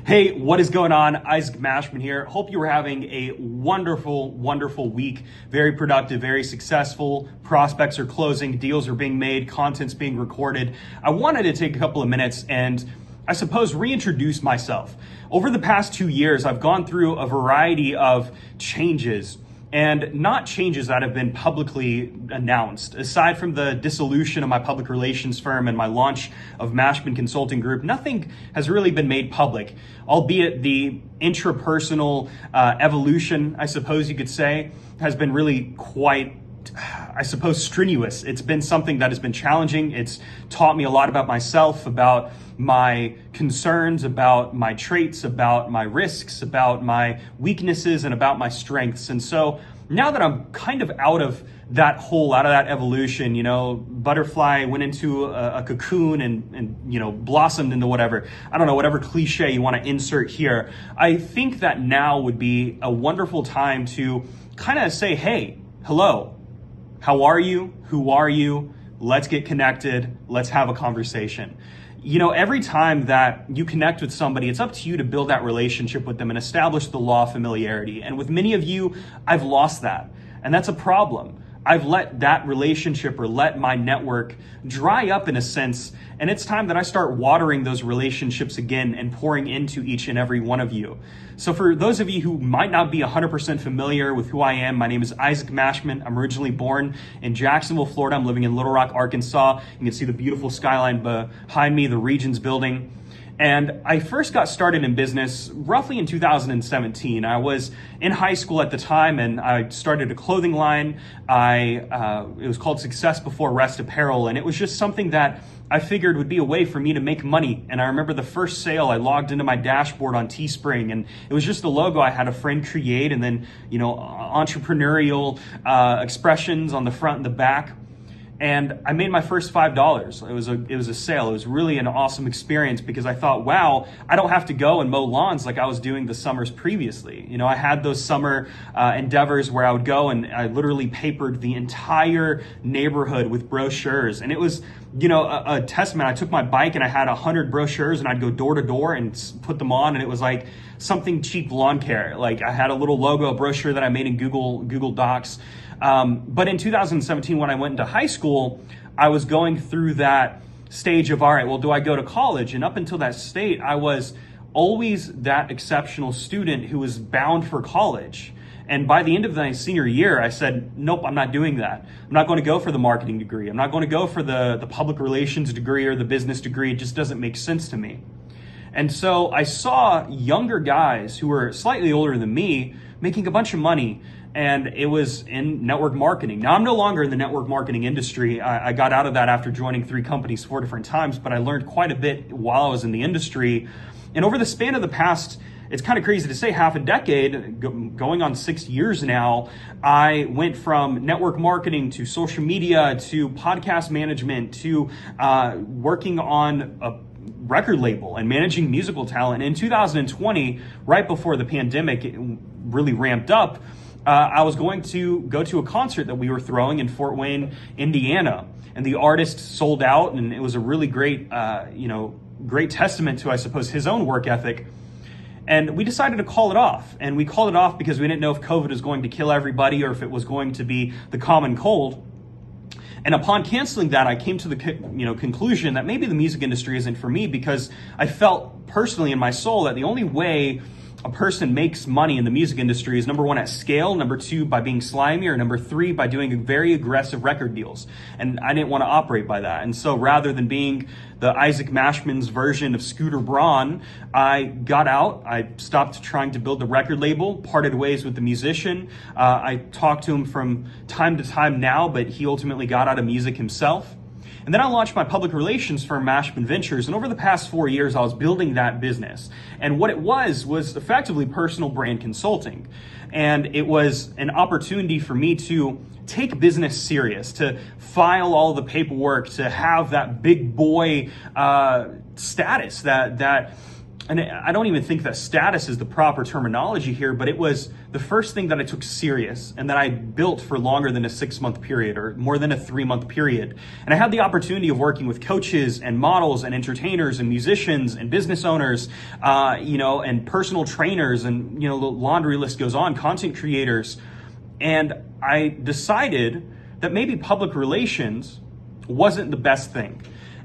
Hey, what is going on? Isaac Mashman here. Hope you were having a wonderful, wonderful week. Very productive, very successful. Prospects are closing, deals are being made, content's being recorded. I wanted to take a couple of minutes and I suppose reintroduce myself. Over the past 2 years, I've gone through a variety of changes, and not changes that have been publicly announced. Aside from the dissolution of my public relations firm and my launch of Mashman Consulting Group, nothing has really been made public, albeit the intrapersonal evolution, I suppose you could say, has been really quite, I suppose, strenuous. It's been something that has been challenging. It's taught me a lot about myself, about my concerns, about my traits, about my risks, about my weaknesses, and about my strengths. And so now that I'm kind of out of that hole, out of that evolution, butterfly went into a cocoon and blossomed into whatever, I don't know, whatever cliche you want to insert here. I think that now would be a wonderful time to kind of say, hey, hello, how are you? Who are you? Let's get connected. Let's have a conversation. Every time that you connect with somebody, it's up to you to build that relationship with them and establish the law of familiarity. And with many of you, I've lost that. And that's a problem. I've let that relationship or let my network dry up in a sense. And it's time that I start watering those relationships again and pouring into each and every one of you. So for those of you who might not be 100% familiar with who I am, my name is Isaac Mashman. I'm originally born in Jacksonville, Florida. I'm living in Little Rock, Arkansas. You can see the beautiful skyline behind me, the Regions building. And I first got started in business roughly in 2017. I was in high school at the time, and I started a clothing line. It was called Success Before Rest Apparel, and it was just something that I figured would be a way for me to make money. And I remember the first sale, I logged into my dashboard on Teespring, and it was just a logo I had a friend create, and then entrepreneurial expressions on the front and the back. And I made my first $5. It was a sale. It was really an awesome experience because I thought, wow, I don't have to go and mow lawns like I was doing the summers previously. I had those summer endeavors where I would go and I literally papered the entire neighborhood with brochures. And it was, a testament. I took my bike and I had 100 brochures and I'd go door to door and put them on. And it was like something cheap lawn care. Like I had a little logo, a brochure that I made in Google Docs. But in 2017, when I went into high school, I was going through that stage of, all right, well, do I go to college? And up until that state, I was always that exceptional student who was bound for college. And by the end of my senior year, I said, nope, I'm not doing that. I'm not going to go for the marketing degree. I'm not going to go for the public relations degree or the business degree. It just doesn't make sense to me. And so I saw younger guys who were slightly older than me making a bunch of money, and it was in network marketing. Now, I'm no longer in the network marketing industry. I got out of that after joining 3 companies 4 different times, but I learned quite a bit while I was in the industry. And over the span of the past, it's kind of crazy to say, half a decade, going on 6 years now, I went from network marketing to social media to podcast management to working on a record label and managing musical talent. In 2020, right before the pandemic really ramped up, I was going to go to a concert that we were throwing in Fort Wayne, Indiana, and the artist sold out, and it was a really great, great testament to, I suppose, his own work ethic. And we decided to call it off, and we called it off because we didn't know if COVID was going to kill everybody or if it was going to be the common cold. And upon canceling that, I came to the conclusion that maybe the music industry isn't for me, because I felt personally in my soul that the only way a person makes money in the music industry is, number 1, at scale, number 2, by being slimy, or number 3, by doing very aggressive record deals. And I didn't want to operate by that. And so rather than being the Isaac Mashman's version of Scooter Braun, I got out. I stopped trying to build the record label, parted ways with the musician. I talked to him from time to time now, but he ultimately got out of music himself. And then I launched my public relations firm, Mashman Ventures. And over the past 4 years, I was building that business. And what it was effectively personal brand consulting. And it was an opportunity for me to take business serious, to file all the paperwork, to have that big boy status, that and I don't even think that status is the proper terminology here, but it was the first thing that I took serious and that I built for longer than a 6-month period or more than a 3-month period. And I had the opportunity of working with coaches and models and entertainers and musicians and business owners, and personal trainers, and, the laundry list goes on, content creators. And I decided that maybe public relations wasn't the best thing.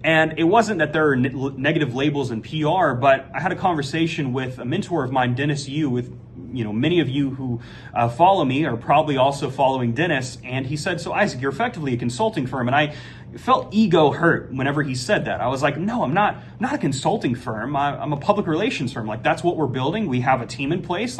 And it wasn't that there are negative labels in PR, but I had a conversation with a mentor of mine, Dennis Yu, with many of you who follow me are probably also following Dennis. And he said, "So Isaac, you're effectively a consulting firm." And I felt ego hurt whenever he said that. I was like, "No, I'm not a consulting firm. I'm a public relations firm. Like, that's what we're building. We have a team in place.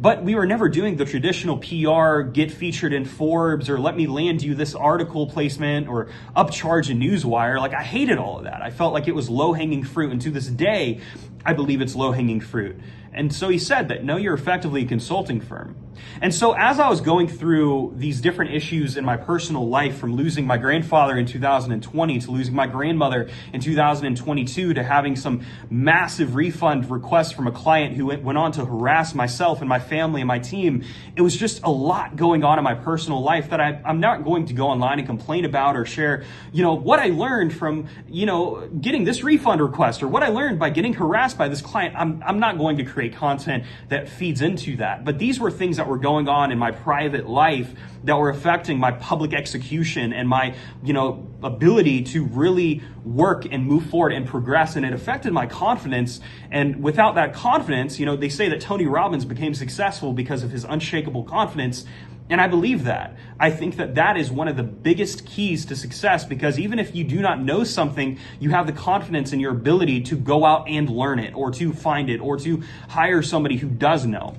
But we were never doing the traditional PR, get featured in Forbes, or let me land you this article placement, or upcharge a newswire. I hated all of that. I felt like it was low-hanging fruit. And to this day, I believe it's low-hanging fruit. And so he said that, no, you're effectively a consulting firm. And so as I was going through these different issues in my personal life, from losing my grandfather in 2020 to losing my grandmother in 2022 to having some massive refund requests from a client who went on to harass myself and my family and my team, it was just a lot going on in my personal life that I'm not going to go online and complain about or share, what I learned from, getting this refund request, or what I learned by getting harassed by this client. I'm not going to create content that feeds into that. But these were things that were going on in my private life that were affecting my public execution and my, ability to really work and move forward and progress. And it affected my confidence. And without that confidence, they say that Tony Robbins became successful because of his unshakable confidence. And I believe that. I think that is one of the biggest keys to success, because even if you do not know something, you have the confidence in your ability to go out and learn it, or to find it, or to hire somebody who does know.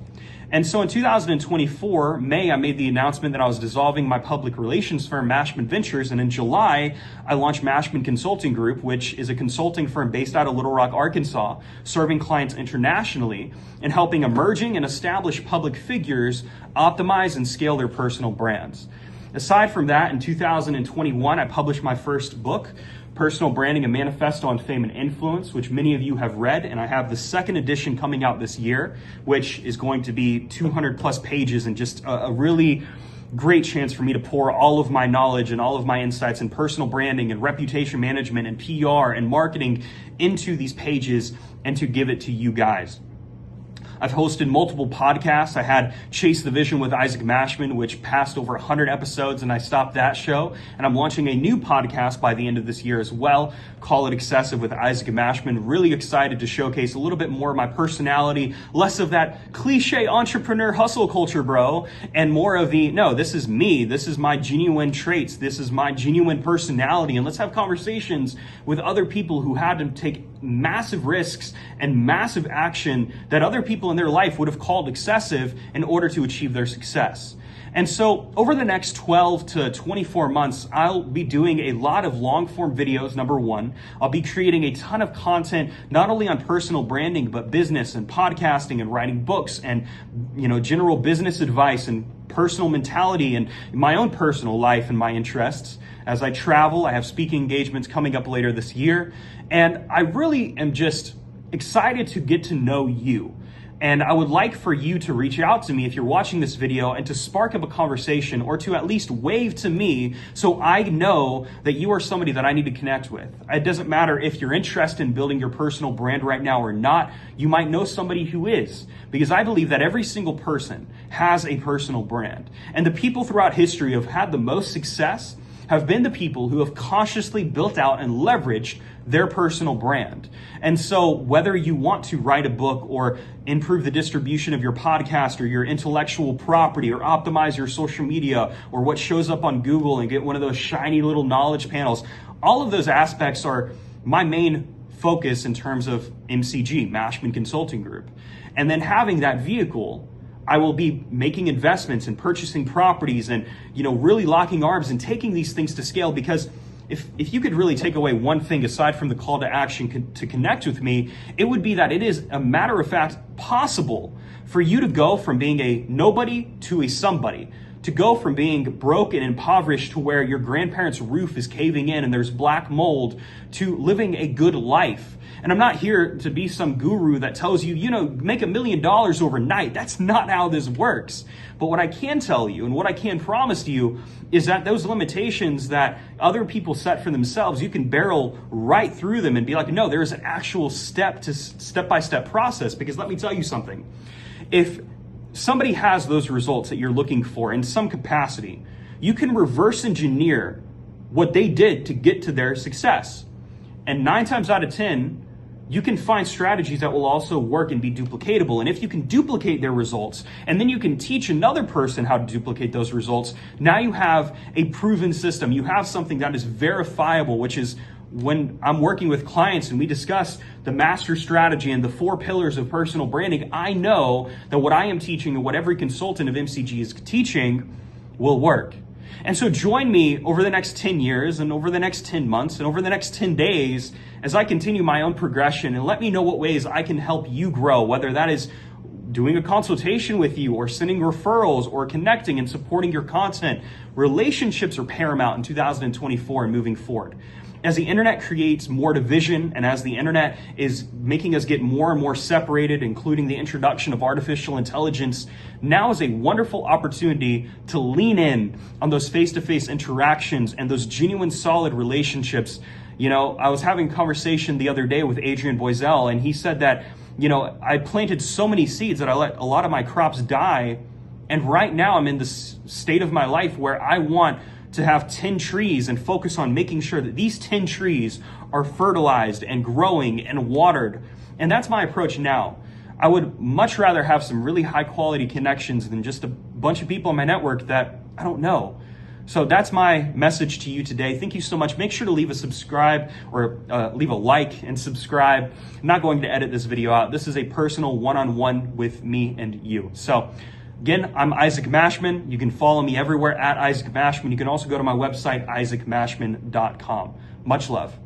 And so in 2024, May, I made the announcement that I was dissolving my public relations firm, Mashman Ventures. And in July, I launched Mashman Consulting Group, which is a consulting firm based out of Little Rock, Arkansas, serving clients internationally and helping emerging and established public figures optimize and scale their personal brands. Aside from that, in 2021, I published my first book, Personal Branding, a Manifesto on Fame and Influence, which many of you have read. And I have the second edition coming out this year, which is going to be 200 plus pages, and just a really great chance for me to pour all of my knowledge and all of my insights in personal branding and reputation management and PR and marketing into these pages and to give it to you guys. I've hosted multiple podcasts. I had Chase the Vision with Isaac Mashman, which passed over 100 episodes, and I stopped that show. And I'm launching a new podcast by the end of this year as well. Call It Excessive with Isaac Mashman. Really excited to showcase a little bit more of my personality, less of that cliche entrepreneur hustle culture, bro, and more of the, no, this is me. This is my genuine traits. This is my genuine personality. And let's have conversations with other people who had to take massive risks and massive action that other people in their life would have called excessive in order to achieve their success. And so over the next 12 to 24 months, I'll be doing a lot of long form videos. Number one, I'll be creating a ton of content, not only on personal branding, but business and podcasting and writing books and, general business advice and personal mentality and my own personal life and my interests. As I travel, I have speaking engagements coming up later this year. And I really am just excited to get to know you. And I would like for you to reach out to me if you're watching this video and to spark up a conversation, or to at least wave to me so I know that you are somebody that I need to connect with. It doesn't matter if you're interested in building your personal brand right now or not. You might know somebody who is, because I believe that every single person has a personal brand. And the people throughout history who have had the most success have been the people who have consciously built out and leveraged their personal brand. And so whether you want to write a book, or improve the distribution of your podcast, or your intellectual property, or optimize your social media, or what shows up on Google and get one of those shiny little knowledge panels, all of those aspects are my main focus in terms of MCG, Mashman Consulting Group. And then having that vehicle, I will be making investments and purchasing properties and, really locking arms and taking these things to scale. Because if you could really take away one thing aside from the call to action to connect with me, it would be that it is a matter of fact possible for you to go from being a nobody to a somebody, to go from being broke and impoverished to where your grandparents' roof is caving in and there's black mold to living a good life. And I'm not here to be some guru that tells you, make $1 million overnight. That's not how this works. But what I can tell you and what I can promise you is that those limitations that other people set for themselves, you can barrel right through them and be like, no, there's an actual step-by-step process. Because let me tell you something. If somebody has those results that you're looking for in some capacity, you can reverse engineer what they did to get to their success. And 9 times out of 10, you can find strategies that will also work and be duplicatable. And if you can duplicate their results, and then you can teach another person how to duplicate those results, now you have a proven system. You have something that is verifiable, which is when I'm working with clients and we discuss the master strategy and the 4 pillars of personal branding, I know that what I am teaching and what every consultant of MCG is teaching will work. And so join me over the next 10 years and over the next 10 months and over the next 10 days as I continue my own progression, and let me know what ways I can help you grow, whether that is doing a consultation with you or sending referrals or connecting and supporting your content. Relationships are paramount in 2024 and moving forward. As the internet creates more division and as the internet is making us get more and more separated, including the introduction of artificial intelligence, now is a wonderful opportunity to lean in on those face-to-face interactions and those genuine, solid relationships. I was having a conversation the other day with Adrian Boisel, and he said that, I planted so many seeds that I let a lot of my crops die. And right now I'm in this state of my life where I want to have 10 trees and focus on making sure that these 10 trees are fertilized and growing and watered. And that's my approach now. I would much rather have some really high quality connections than just a bunch of people in my network that I don't know. So that's my message to you today. Thank you so much. Make sure to leave a subscribe or leave a like and subscribe. I'm not going to edit this video out. This is a personal one-on-one with me and you. So again, I'm Isaac Mashman. You can follow me everywhere at Isaac Mashman. You can also go to my website, isaacmashman.com. Much love.